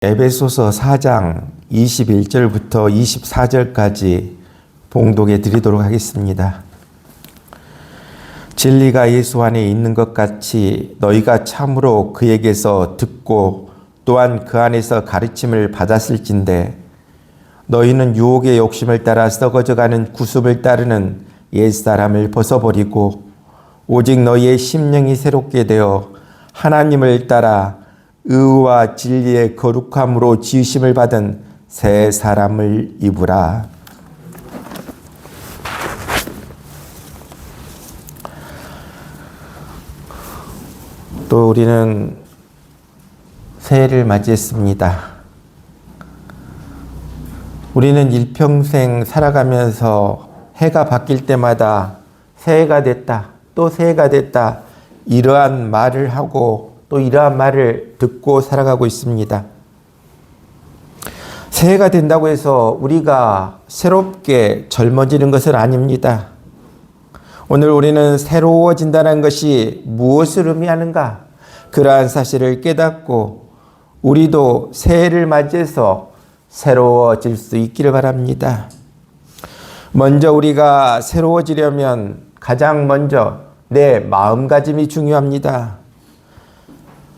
에베소서 4장 21절부터 24절까지 봉독해 드리도록 하겠습니다. 진리가 예수 안에 있는 것 같이 너희가 참으로 그에게서 듣고 또한 그 안에서 가르침을 받았을진데 너희는 유혹의 욕심을 따라 썩어져가는 구습을 따르는 옛사람을 벗어버리고 오직 너희의 심령이 새롭게 되어 하나님을 따라 의와 진리의 거룩함으로 지으심을 받은 새 사람을 입으라. 또 우리는 새해를 맞이했습니다. 우리는 일평생 살아가면서 해가 바뀔 때마다 새해가 됐다, 또 새해가 됐다, 이러한 말을 하고 또 이러한 말을 듣고 살아가고 있습니다. 새해가 된다고 해서 우리가 새롭게 젊어지는 것은 아닙니다. 오늘 우리는 새로워진다는 것이 무엇을 의미하는가? 그러한 사실을 깨닫고 우리도 새해를 맞이해서 새로워질 수 있기를 바랍니다. 먼저 우리가 새로워지려면 가장 먼저 내 마음가짐이 중요합니다.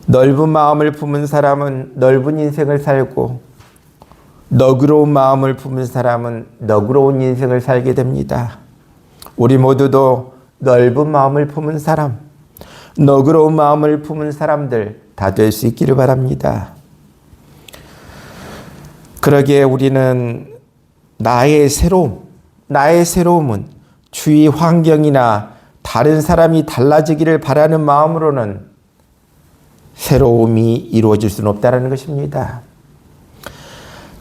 넓은 마음을 품은 사람은 넓은 인생을 살고 너그러운 마음을 품은 사람은 너그러운 인생을 살게 됩니다. 우리 모두도 넓은 마음을 품은 사람, 너그러운 마음을 품은 사람들 다 될 수 있기를 바랍니다. 그러기에 우리는 나의 새로움은 주위 환경이나 다른 사람이 달라지기를 바라는 마음으로는 새로움이 이루어질 수는 없다는 것입니다.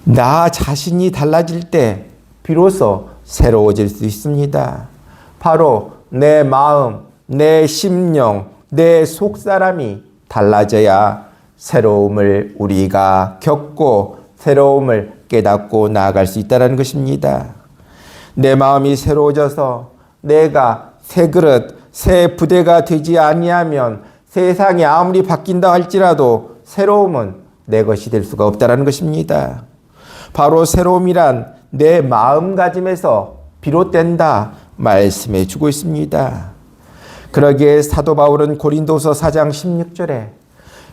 나 자신이 달라질 때 비로소 새로워질 수 있습니다. 바로 내 마음, 내 심령, 내 속사람이 달라져야 새로움을 우리가 겪고 새로움을 깨닫고 나아갈 수 있다는 것입니다. 내 마음이 새로워져서 내가 새 그릇, 새 부대가 되지 아니하면 세상이 아무리 바뀐다 할지라도 새로움은 내 것이 될 수가 없다는 것입니다. 바로 새로움이란 내 마음가짐에서 비롯된다 말씀해 주고 있습니다. 그러기에 사도 바울은 고린도서 4장 16절에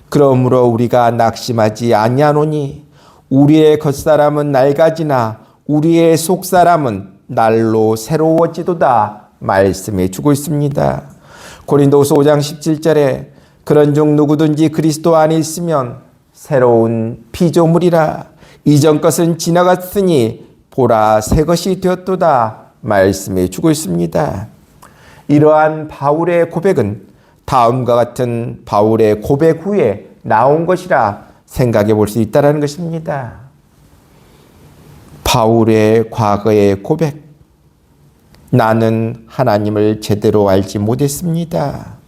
그러므로 우리가 낙심하지 아니하노니 우리의 겉사람은 낡아지나 우리의 속사람은 날로 새로워지도다 말씀해 주고 있습니다. 고린도서 5장 17절에 그런즉 누구든지 그리스도 안에 있으면 새로운 피조물이라 이전 것은 지나갔으니 보라 새 것이 되었도다 말씀해 주고 있습니다. 이러한 바울의 고백은 다음과 같은 바울의 고백 후에 나온 것이라 생각해 볼 수 있다는 것입니다. 바울의 과거의 고백. 나는 하나님을 제대로 알지 못했습니다.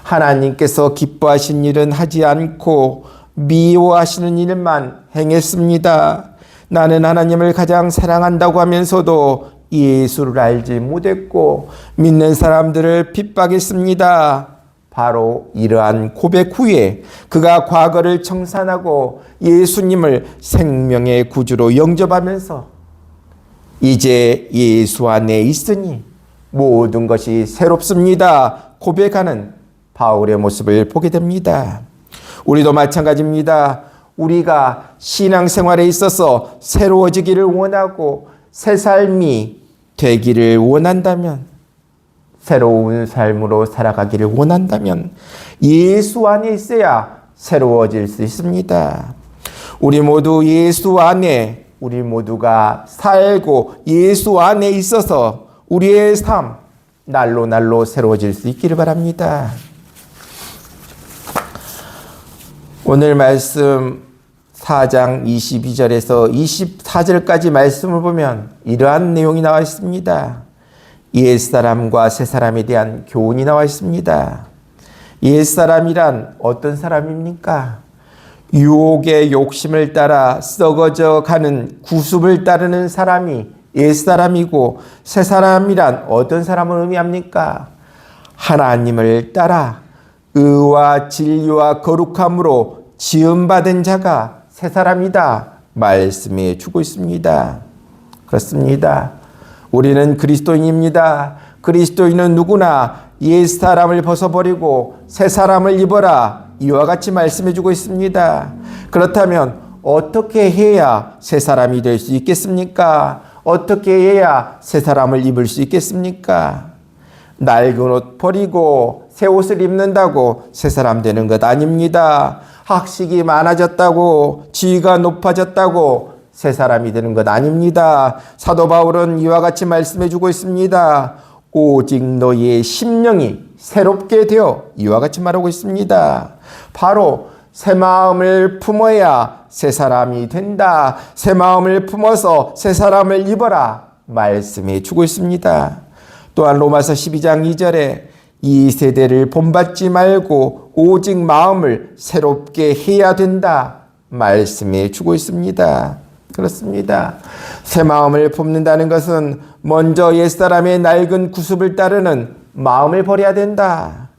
하나님께서 기뻐하신 일은 하지 않고 미워하시는 일만 행했습니다. 나는 하나님을 가장 사랑한다고 하면서도 예수를 알지 못했고 믿는 사람들을 핍박했습니다. 바로 이러한 고백 후에 그가 과거를 청산하고 예수님을 생명의 구주로 영접하면서 이제 예수 안에 있으니 모든 것이 새롭습니다. 고백하는 바울의 모습을 보게 됩니다. 우리도 마찬가지입니다. 우리가 신앙생활에 있어서 새로워지기를 원하고 새 삶이 되기를 원한다면, 새로운 삶으로 살아가기를 원한다면 예수 안에 있어야 새로워질 수 있습니다. 우리 모두 예수 안에 우리 모두가 살고 예수 안에 있어서 우리의 삶 날로 날로 새로워질 수 있기를 바랍니다. 오늘 말씀 4장 22절에서 24절까지 말씀을 보면 이러한 내용이 나와 있습니다. 옛사람과 새사람에 대한 교훈이 나와 있습니다. 옛사람이란 어떤 사람입니까? 유혹의 욕심을 따라 썩어져 가는 구습을 따르는 사람이 옛사람이고 새사람이란 어떤 사람을 의미합니까? 하나님을 따라 의와 진리와 거룩함으로 지음받은 자가 새 사람이다 말씀해 주고 있습니다. 그렇습니다. 우리는 그리스도인입니다. 그리스도인은 누구나 옛 사람을 벗어버리고 새 사람을 입어라 이와 같이 말씀해 주고 있습니다. 그렇다면 어떻게 해야 새 사람이 될 수 있겠습니까? 어떻게 해야 새 사람을 입을 수 있겠습니까? 낡은 옷 버리고 새 옷을 입는다고 새 사람 되는 것 아닙니다. 학식이 많아졌다고, 지위가 높아졌다고 새 사람이 되는 것 아닙니다. 사도 바울은 이와 같이 말씀해 주고 있습니다. 오직 너희의 심령이 새롭게 되어 이와 같이 말하고 있습니다. 바로 새 마음을 품어야 새 사람이 된다. 새 마음을 품어서 새 사람을 입어라 말씀해 주고 있습니다. 또한 로마서 12장 2절에 이 세대를 본받지 말고 오직 마음을 새롭게 해야 된다 말씀해 주고 있습니다. 그렇습니다. 새 마음을 품는다는 것은 먼저 옛사람의 낡은 구습을 따르는 마음을 버려야 된다.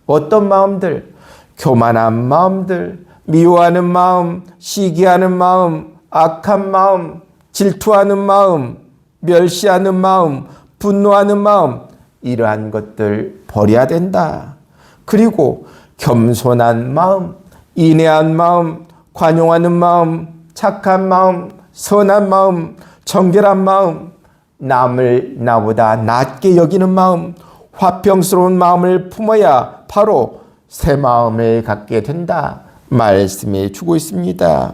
어떤 마음들? 교만한 마음들, 미워하는 마음, 시기하는 마음, 악한 마음, 질투하는 마음, 멸시하는 마음, 분노하는 마음, 이러한 것들 버려야 된다. 그리고 겸손한 마음, 인내한 마음, 관용하는 마음, 착한 마음, 선한 마음, 정결한 마음, 남을 나보다 낮게 여기는 마음, 화평스러운 마음을 품어야 바로 새 마음을 갖게 된다 말씀해 주고 있습니다.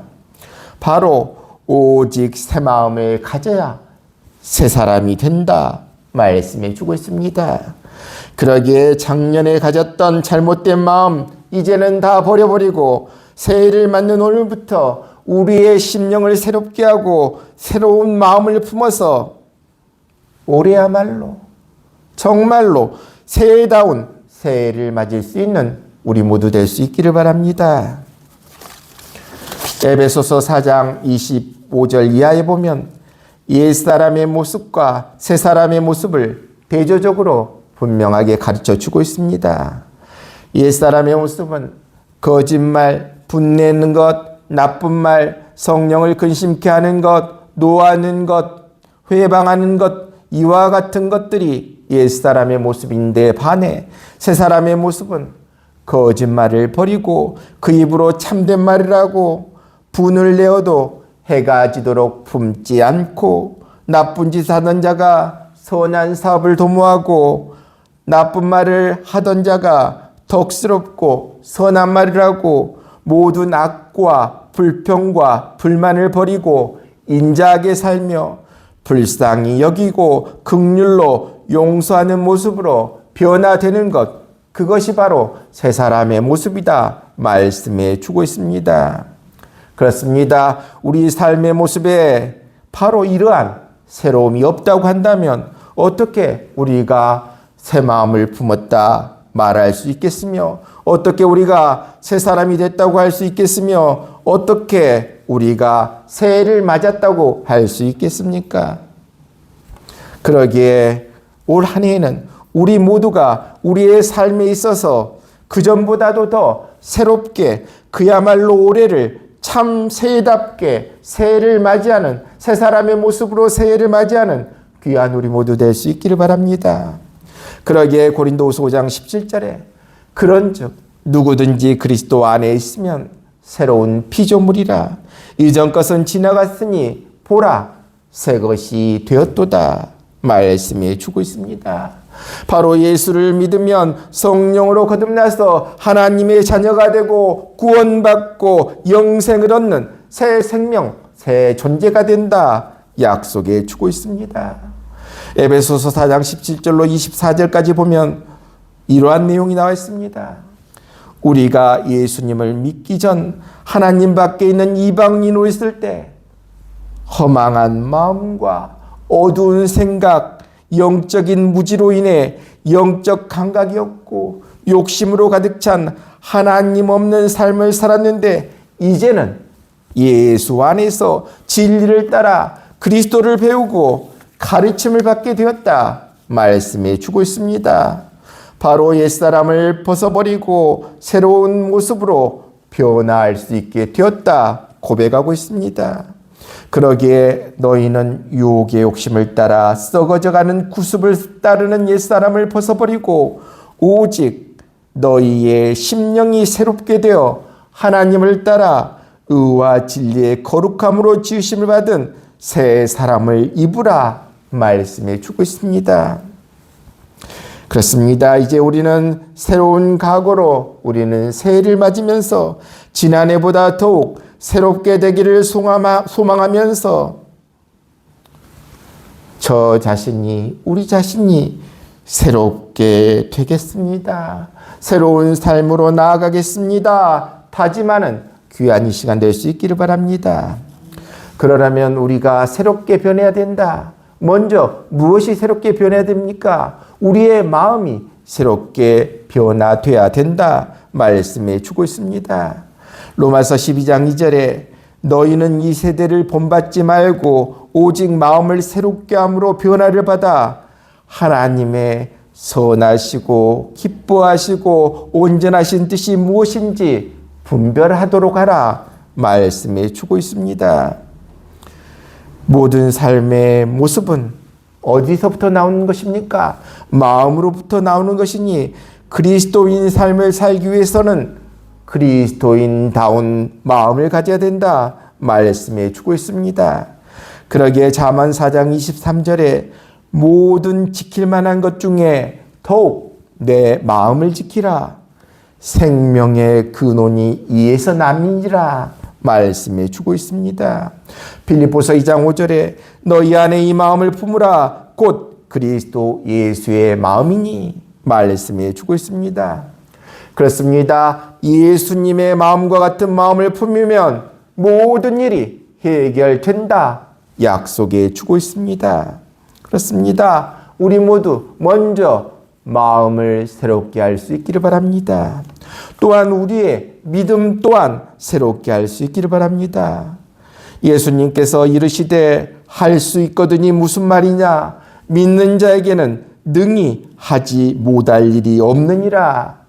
바로 오직 새 마음을 가져야 새 사람이 된다 말씀해 주고 있습니다. 그러기에 작년에 가졌던 잘못된 마음 이제는 다 버려버리고 새해를 맞는 오늘부터 우리의 심령을 새롭게 하고 새로운 마음을 품어서 올해야말로 정말로 새해다운 새해를 맞을 수 있는 우리 모두 될 수 있기를 바랍니다. 에베소서 4장 25절 이하에 보면 옛사람의 모습과 새사람의 모습을 대조적으로 분명하게 가르쳐 주고 있습니다. 옛사람의 모습은 거짓말, 분내는 것, 나쁜 말, 성령을 근심케 하는 것, 노하는 것, 회방하는 것, 이와 같은 것들이 옛사람의 모습인데 반해 새사람의 모습은 거짓말을 버리고 그 입으로 참된 말을 하고 분을 내어도 해가 지도록 품지 않고 나쁜 짓 하던 자가 선한 사업을 도모하고 나쁜 말을 하던 자가 덕스럽고 선한 말을 하고 모든 악과 불평과 불만을 버리고 인자하게 살며 불쌍히 여기고 긍휼로 용서하는 모습으로 변화되는 것, 그것이 바로 새 사람의 모습이다 말씀해 주고 있습니다. 그렇습니다. 우리 삶의 모습에 바로 이러한 새로움이 없다고 한다면 어떻게 우리가 새 마음을 품었다 말할 수 있겠으며, 어떻게 우리가 새 사람이 됐다고 할 수 있겠으며, 어떻게 우리가 새해를 맞았다고 할 수 있겠습니까? 그러기에 올 한 해에는 우리 모두가 우리의 삶에 있어서 그전보다도 더 새롭게 그야말로 올해를 참 새해답게 새해를 맞이하는 새 사람의 모습으로 새해를 맞이하는 귀한 우리 모두 될 수 있기를 바랍니다. 그러기에 고린도후서 5장 17절에 그런즉 누구든지 그리스도 안에 있으면 새로운 피조물이라 이전 것은 지나갔으니 보라 새 것이 되었도다 말씀해 주고 있습니다. 바로 예수를 믿으면 성령으로 거듭나서 하나님의 자녀가 되고 구원받고 영생을 얻는 새 생명, 새 존재가 된다 약속해 주고 있습니다. 에베소서 4장 17절로 24절까지 보면 이러한 내용이 나와 있습니다. 우리가 예수님을 믿기 전 하나님 밖에 있는 이방인으로 있을 때 허망한 마음과 어두운 생각, 영적인 무지로 인해 영적 감각이 없고 욕심으로 가득 찬 하나님 없는 삶을 살았는데 이제는 예수 안에서 진리를 따라 그리스도를 배우고 가르침을 받게 되었다 말씀해 주고 있습니다. 바로 옛사람을 벗어버리고 새로운 모습으로 변화할 수 있게 되었다 고백하고 있습니다. 그러기에 너희는 유혹의 욕심을 따라 썩어져가는 구습을 따르는 옛사람을 벗어버리고 오직 너희의 심령이 새롭게 되어 하나님을 따라 의와 진리의 거룩함으로 지으심을 받은 새 사람을 입으라 말씀해 주고 있습니다. 그렇습니다. 이제 우리는 새로운 각오로 우리는 새해를 맞으면서 지난해보다 더욱 새롭게 되기를 소망하면서 저 자신이, 우리 자신이 새롭게 되겠습니다. 새로운 삶으로 나아가겠습니다. 다짐하는 귀한 이 시간 될 수 있기를 바랍니다. 그러려면 우리가 새롭게 변해야 된다. 먼저 무엇이 새롭게 변해야 됩니까? 우리의 마음이 새롭게 변화돼야 된다 말씀해 주고 있습니다. 로마서 12장 2절에 너희는 이 세대를 본받지 말고 오직 마음을 새롭게 함으로 변화를 받아 하나님의 선하시고 기뻐하시고 온전하신 뜻이 무엇인지 분별하도록 하라 말씀해 주고 있습니다. 모든 삶의 모습은 어디서부터 나오는 것입니까? 마음으로부터 나오는 것이니 그리스도인 삶을 살기 위해서는 그리스도인다운 마음을 가져야 된다 말씀해 주고 있습니다. 그러기에 잠언 4장 23절에 모든 지킬 만한 것 중에 더욱 내 마음을 지키라. 생명의 근원이 이에서 남이니라 말씀해 주고 있습니다. 빌립보서 2장 5절에 너희 안에 이 마음을 품으라 곧 그리스도 예수의 마음이니 말씀해 주고 있습니다. 그렇습니다. 예수님의 마음과 같은 마음을 품으면 모든 일이 해결된다 약속해 주고 있습니다. 그렇습니다. 우리 모두 먼저 마음을 새롭게 할 수 있기를 바랍니다. 또한 우리의 믿음 또한 새롭게 할 수 있기를 바랍니다. 예수님께서 이르시되 할 수 있거든이 무슨 말이냐? 믿는 자에게는 능히 하지 못할 일이 없느니라.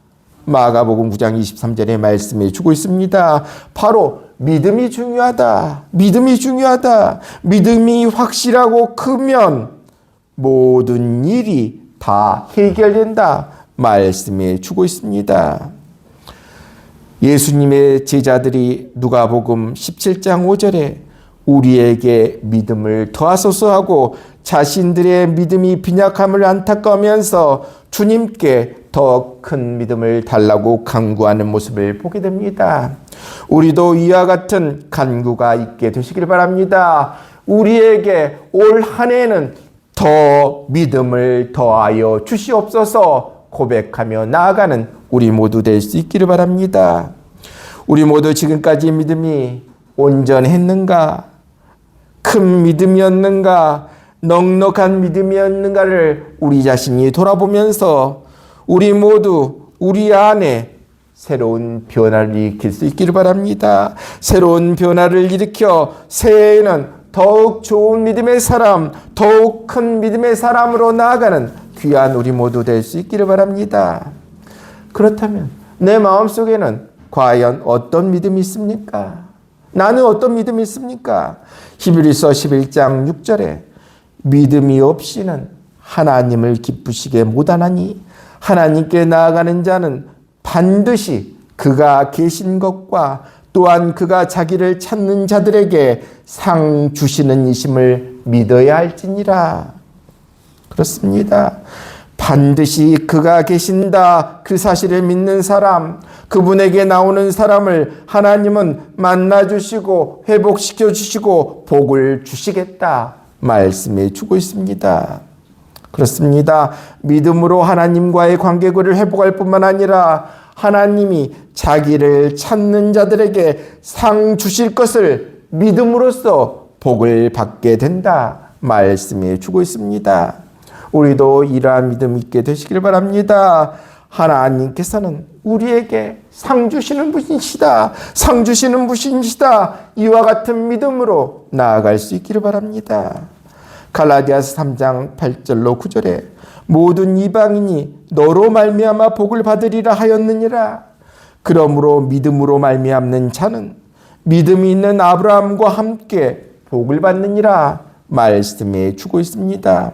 마가복음 9장 23절에 말씀해 주고 있습니다. 바로 믿음이 중요하다. 믿음이 중요하다. 믿음이 확실하고 크면 모든 일이 다 해결된다 말씀해 주고 있습니다. 예수님의 제자들이 누가복음 17장 5절에 우리에게 믿음을 더하소서 하고 자신들의 믿음이 빈약함을 안타까우면서 주님께 더 큰 믿음을 달라고 간구하는 모습을 보게 됩니다. 우리도 이와 같은 간구가 있게 되시길 바랍니다. 우리에게 올 한 해는 더 믿음을 더하여 주시옵소서 고백하며 나아가는 우리 모두 될 수 있기를 바랍니다. 우리 모두 지금까지 믿음이 온전했는가? 큰 믿음이었는가? 넉넉한 믿음이었는가를 우리 자신이 돌아보면서 우리 모두 우리 안에 새로운 변화를 일으킬 수 있기를 바랍니다. 새로운 변화를 일으켜 새해에는 더욱 좋은 믿음의 사람, 더욱 큰 믿음의 사람으로 나아가는 귀한 우리 모두 될 수 있기를 바랍니다. 그렇다면 내 마음속에는 과연 어떤 믿음이 있습니까? 나는 어떤 믿음이 있습니까? 히브리서 11장 6절에 믿음이 없이는 하나님을 기쁘시게 못하나니 하나님께 나아가는 자는 반드시 그가 계신 것과 또한 그가 자기를 찾는 자들에게 상 주시는 이심을 믿어야 할지니라. 그렇습니다. 반드시 그가 계신다. 그 사실을 믿는 사람, 그분에게 나오는 사람을 하나님은 만나주시고 회복시켜 주시고 복을 주시겠다 말씀해 주고 있습니다. 그렇습니다. 믿음으로 하나님과의 관계를 회복할 뿐만 아니라 하나님이 자기를 찾는 자들에게 상 주실 것을 믿음으로써 복을 받게 된다 말씀해 주고 있습니다. 우리도 이러한 믿음 있게 되시길 바랍니다. 하나님께서는 우리에게 상 주시는 분이시다. 상 주시는 분이시다. 이와 같은 믿음으로 나아갈 수 있기를 바랍니다. 갈라디아서 3장 8절로 9절에 모든 이방인이 너로 말미암아 복을 받으리라 하였느니라. 그러므로 믿음으로 말미암는 자는 믿음이 있는 아브라함과 함께 복을 받느니라 말씀해 주고 있습니다.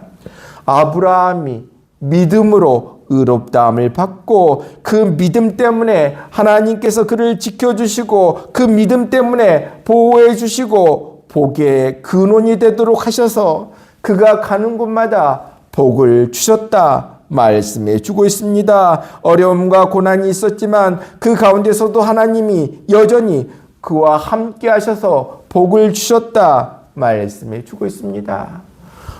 아브라함이 믿음으로 의롭다함을 받고 그 믿음 때문에 하나님께서 그를 지켜주시고 그 믿음 때문에 보호해 주시고 복의 근원이 되도록 하셔서 그가 가는 곳마다 복을 주셨다 말씀해 주고 있습니다. 어려움과 고난이 있었지만 그 가운데서도 하나님이 여전히 그와 함께 하셔서 복을 주셨다 말씀해 주고 있습니다.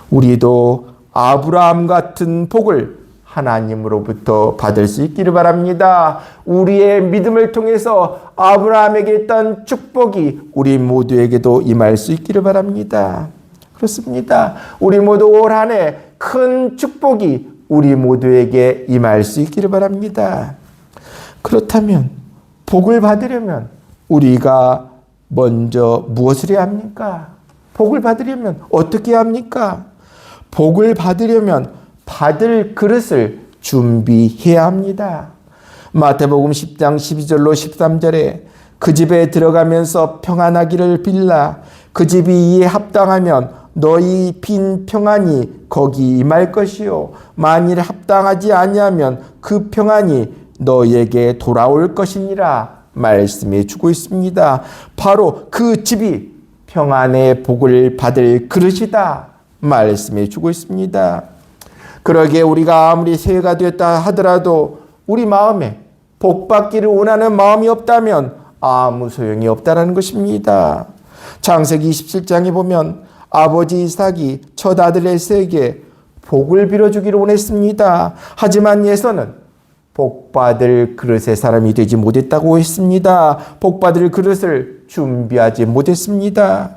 우리도 아브라함 같은 복을 하나님으로부터 받을 수 있기를 바랍니다. 우리의 믿음을 통해서 아브라함에게 있던 축복이 우리 모두에게도 임할 수 있기를 바랍니다. 그렇습니다. 우리 모두 올 한 해 큰 축복이 우리 모두에게 임할 수 있기를 바랍니다. 그렇다면 복을 받으려면 우리가 먼저 무엇을 해야 합니까? 복을 받으려면 어떻게 해야 합니까? 복을 받으려면 받을 그릇을 준비해야 합니다. 마태복음 10장 12절로 13절에 그 집에 들어가면서 평안하기를 빌라. 그 집이 이에 합당하면 너희 빈 평안이 거기 임할 것이요 만일 합당하지 아니하면 그 평안이 너희에게 돌아올 것이니라 말씀해 주고 있습니다. 바로 그 집이 평안의 복을 받을 그릇이다 말씀해 주고 있습니다. 그러기에 우리가 아무리 새해가 됐다 하더라도 우리 마음에 복 받기를 원하는 마음이 없다면 아무 소용이 없다는 것입니다. 창세기 27장에 보면 아버지 이삭이 첫 아들 에서에게 복을 빌어주기를 원했습니다. 하지만 에서는 복받을 그릇의 사람이 되지 못했다고 했습니다. 복받을 그릇을 준비하지 못했습니다.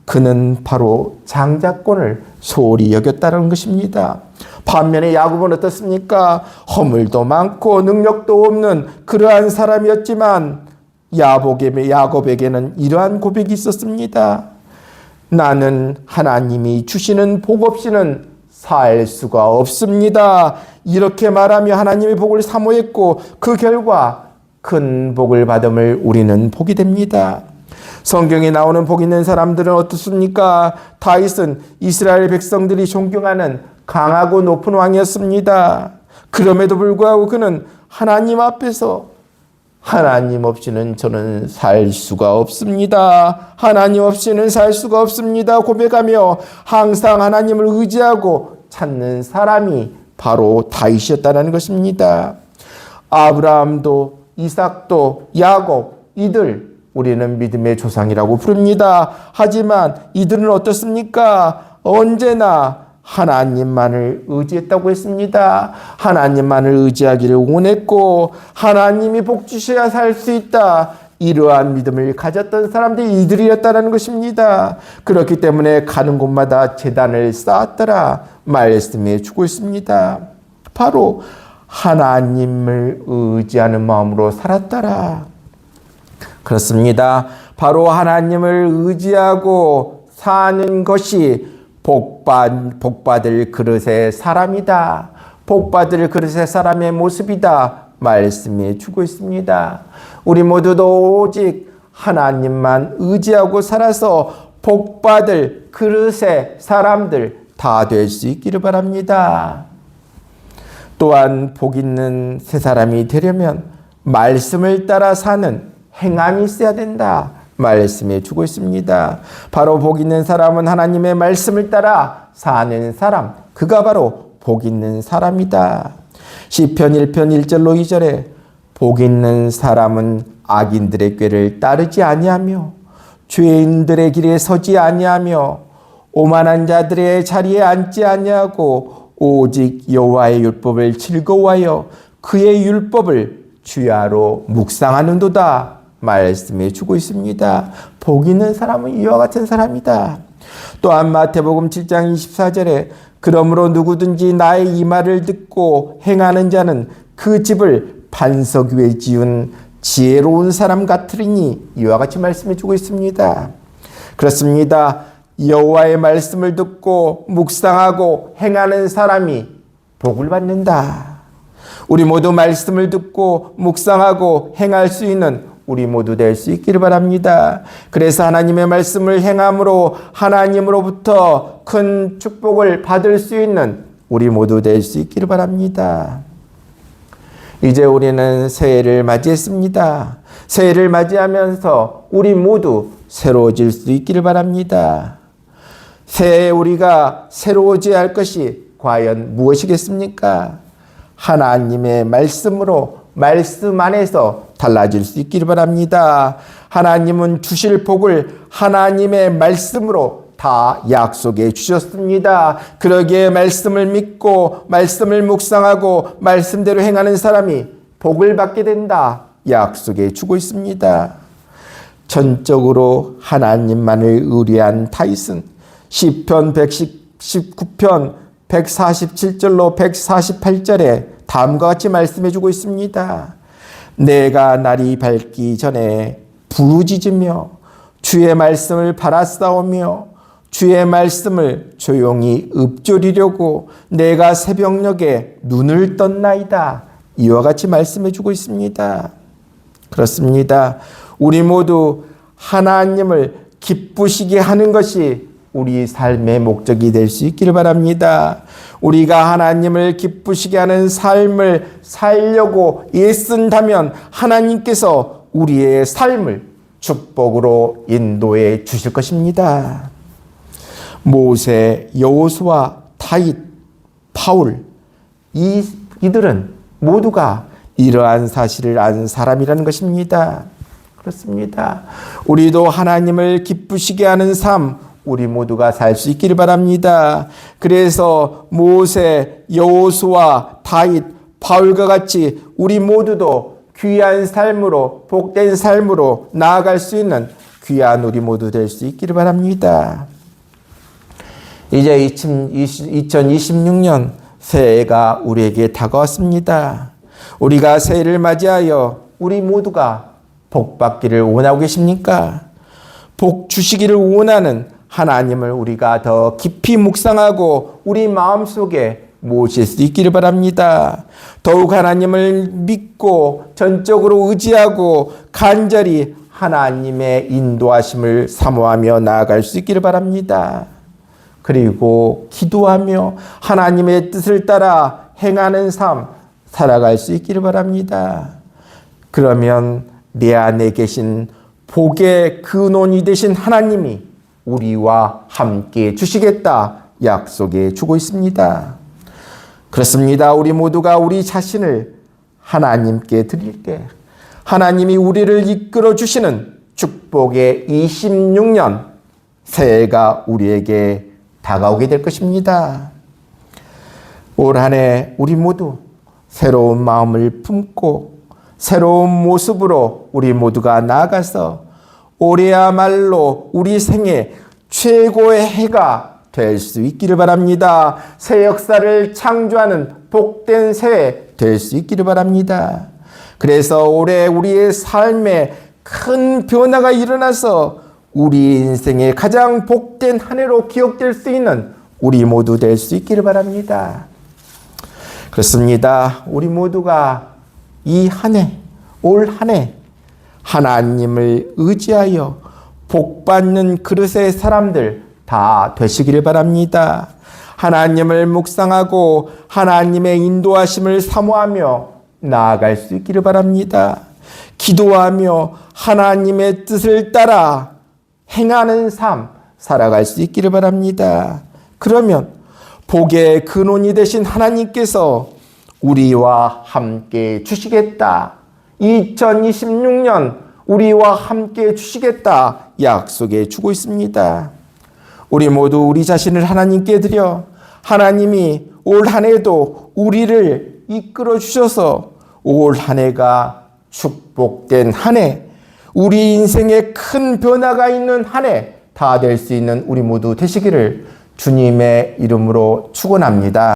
그는 바로 장자권을 소홀히 여겼다는 것입니다. 반면에 야곱은 어떻습니까? 허물도 많고 능력도 없는 그러한 사람이었지만 야곱에게는 이러한 고백이 있었습니다. 나는 하나님이 주시는 복 없이는 살 수가 없습니다. 이렇게 말하며 하나님의 복을 사모했고 그 결과 큰 복을 받음을 우리는 보게 됩니다. 성경에 나오는 복 있는 사람들은 어떻습니까? 다윗은 이스라엘 백성들이 존경하는 강하고 높은 왕이었습니다. 그럼에도 불구하고 그는 하나님 앞에서 하나님 없이는 저는 살 수가 없습니다. 하나님 없이는 살 수가 없습니다. 고백하며 항상 하나님을 의지하고 찾는 사람이 바로 다윗이었다는 것입니다. 아브라함도 이삭도 야곱 이들 우리는 믿음의 조상이라고 부릅니다. 하지만 이들은 어떻습니까? 언제나 하나님만을 의지했다고 했습니다. 하나님만을 의지하기를 원했고 하나님이 복 주셔야 살 수 있다. 이러한 믿음을 가졌던 사람들이 이들이었다는 것입니다. 그렇기 때문에 가는 곳마다 제단을 쌓았더라 말씀해 주고 있습니다. 바로 하나님을 의지하는 마음으로 살았더라. 그렇습니다. 바로 하나님을 의지하고 사는 것이 복받을 그릇의 사람이다. 복받을 그릇의 사람의 모습이다. 말씀해 주고 있습니다. 우리 모두도 오직 하나님만 의지하고 살아서 복받을 그릇의 사람들 다 될 수 있기를 바랍니다. 또한 복 있는 새 사람이 되려면 말씀을 따라 사는 행함이 있어야 된다. 말씀해 주고 있습니다. 바로 복 있는 사람은 하나님의 말씀을 따라 사는 사람, 그가 바로 복 있는 사람이다. 시편 1편 1절로 2절에 복 있는 사람은 악인들의 꾀를 따르지 아니하며 죄인들의 길에 서지 아니하며 오만한 자들의 자리에 앉지 아니하고 오직 여호와의 율법을 즐거워하여 그의 율법을 주야로 묵상하는도다. 말씀해 주고 있습니다. 복 있는 사람은 이와 같은 사람이다. 또한 마태복음 7장 24절에 그러므로 누구든지 나의 이 말을 듣고 행하는 자는 그 집을 반석 위에 지은 지혜로운 사람 같으리니 이와 같이 말씀해 주고 있습니다. 그렇습니다. 여호와의 말씀을 듣고 묵상하고 행하는 사람이 복을 받는다. 우리 모두 말씀을 듣고 묵상하고 행할 수 있는 우리 모두 될 수 있기를 바랍니다. 그래서 하나님의 말씀을 행함으로 하나님으로부터 큰 축복을 받을 수 있는 우리 모두 될 수 있기를 바랍니다. 이제 우리는 새해를 맞이했습니다. 새해를 맞이하면서 우리 모두 새로워질 수 있기를 바랍니다. 새해에 우리가 새로워져야 할 것이 과연 무엇이겠습니까? 하나님의 말씀으로 말씀 안에서 달라질 수 있기를 바랍니다. 하나님은 주실 복을 하나님의 말씀으로 다 약속해 주셨습니다. 그러기에 말씀을 믿고 말씀을 묵상하고 말씀대로 행하는 사람이 복을 받게 된다 약속해 주고 있습니다. 전적으로 하나님만을 의뢰한 다윗은 시편 119편 147절로 148절에 다음과 같이 말씀해 주고 있습니다. 내가 날이 밝기 전에 부르짖으며 주의 말씀을 바라싸우며 주의 말씀을 조용히 읊조리려고 내가 새벽녘에 눈을 떴나이다. 이와 같이 말씀해 주고 있습니다. 그렇습니다. 우리 모두 하나님을 기쁘시게 하는 것이 우리 삶의 목적이 될 수 있기를 바랍니다. 우리가 하나님을 기쁘시게 하는 삶을 살려고 애쓴다면 하나님께서 우리의 삶을 축복으로 인도해 주실 것입니다. 모세, 여호수아, 다윗, 바울 이들은 모두가 이러한 사실을 안 사람이라는 것입니다. 그렇습니다. 우리도 하나님을 기쁘시게 하는 삶 우리 모두가 살 수 있기를 바랍니다. 그래서 모세, 여호수아, 다윗, 바울과 같이 우리 모두도 귀한 삶으로 복된 삶으로 나아갈 수 있는 귀한 우리 모두 될 수 있기를 바랍니다. 이제 2026년 새해가 우리에게 다가왔습니다. 우리가 새해를 맞이하여 우리 모두가 복 받기를 원하고 계십니까? 복 주시기를 원하는 하나님을 우리가 더 깊이 묵상하고 우리 마음속에 모실 수 있기를 바랍니다. 더욱 하나님을 믿고 전적으로 의지하고 간절히 하나님의 인도하심을 사모하며 나아갈 수 있기를 바랍니다. 그리고 기도하며 하나님의 뜻을 따라 행하는 삶 살아갈 수 있기를 바랍니다. 그러면 내 안에 계신 복의 근원이 되신 하나님이 우리와 함께 주시겠다 약속해 주고 있습니다. 그렇습니다. 우리 모두가 우리 자신을 하나님께 드릴 때 하나님이 우리를 이끌어 주시는 축복의 26년 새해가 우리에게 다가오게 될 것입니다. 올 한 해 우리 모두 새로운 마음을 품고 새로운 모습으로 우리 모두가 나아가서 올해야말로 우리 생애 최고의 해가 될 수 있기를 바랍니다. 새 역사를 창조하는 복된 새해 될 수 있기를 바랍니다. 그래서 올해 우리의 삶에 큰 변화가 일어나서 우리 인생의 가장 복된 한 해로 기억될 수 있는 우리 모두 될 수 있기를 바랍니다. 그렇습니다. 우리 모두가 이 한 해, 올 한 해 하나님을 의지하여 복받는 그릇의 사람들 다 되시기를 바랍니다. 하나님을 묵상하고 하나님의 인도하심을 사모하며 나아갈 수 있기를 바랍니다. 기도하며 하나님의 뜻을 따라 행하는 삶 살아갈 수 있기를 바랍니다. 그러면 복의 근원이 되신 하나님께서 우리와 함께 주시겠다. 2026년 우리와 함께 주시겠다 약속해 주고 있습니다. 우리 모두 우리 자신을 하나님께 드려 하나님이 올 한 해도 우리를 이끌어 주셔서 올 한 해가 축복된 한 해, 우리 인생에 큰 변화가 있는 한 해 다 될 수 있는 우리 모두 되시기를 주님의 이름으로 축원합니다.